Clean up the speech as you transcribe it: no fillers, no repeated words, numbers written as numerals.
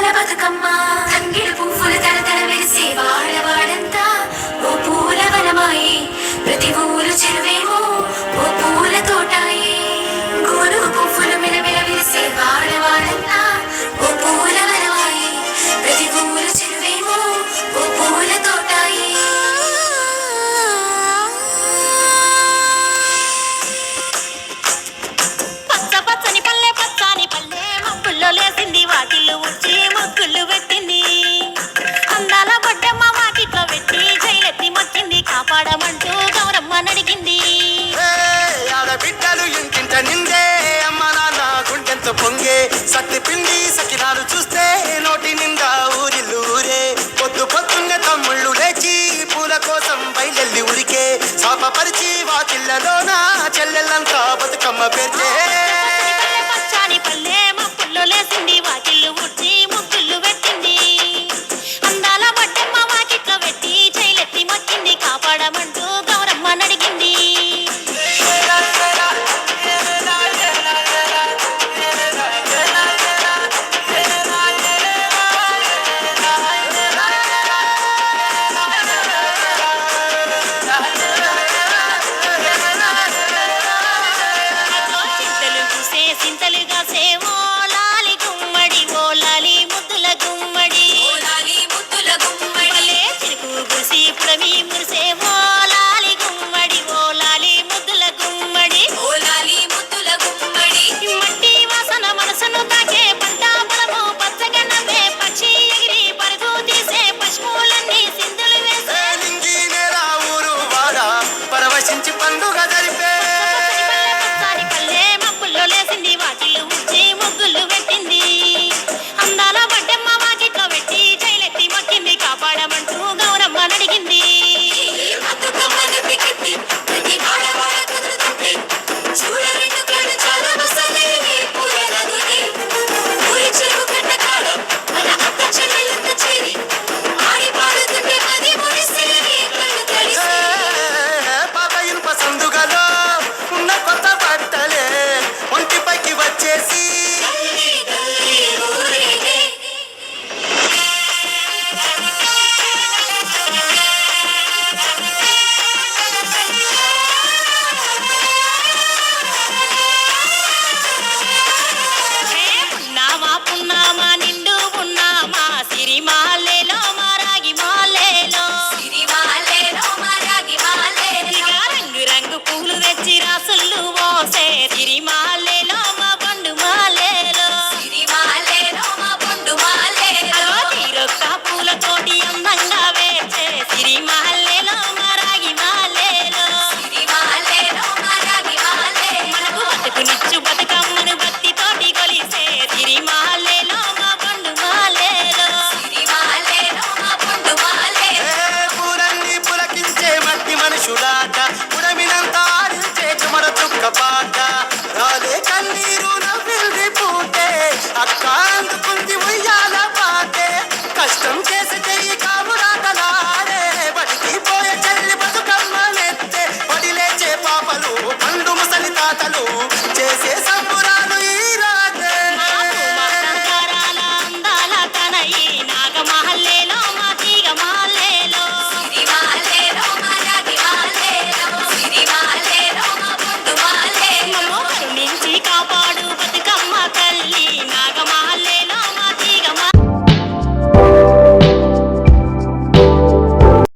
పూల బతుకమ్మ తంగిడు పువ్వులు తరతర మెరిసే వాడవాడంతా ఓ పూల వనమాయే ప్రతి ఊరు చెరువేమో ఓ పూల తోటాయే గోనుగు పువ్వులు మిలమిల విరిసే వాడవాడంతా ఓ పూల వనమాయే ప్రతి ఊరు చెరువేమో ఓ పూల తోటాయే పచ్చ పచ్చని పల్లె పచ్చని పల్లె మబ్బుల్లో లేసింది వాకిళ్ళు ఊడ్చి ముగ్గులు పెట్టింది అందాల బొడ్డమ్మ వాకిట్లో పెట్టి జైలెత్తి మొచ్చింది కాపాడమంటూ గౌరమ్మ నడిగింది ఆడబిడ్డలు ఇంటింట నిందే అమ్మ నాన్న గుండెంత పొంగే సత్తి పిండి సకినాలు చూస్తే నోటి నిండా ఊరిల్లు ఊరే పొద్దు పొద్దున్నే తమ్ముళ్ళు లేచి పూల కోసం బయలెల్లి ఉరికే శాపపరిచి వాకిళ్ళలోన చెల్లెళ్ళంతా బతుకమ్మ పేర్చే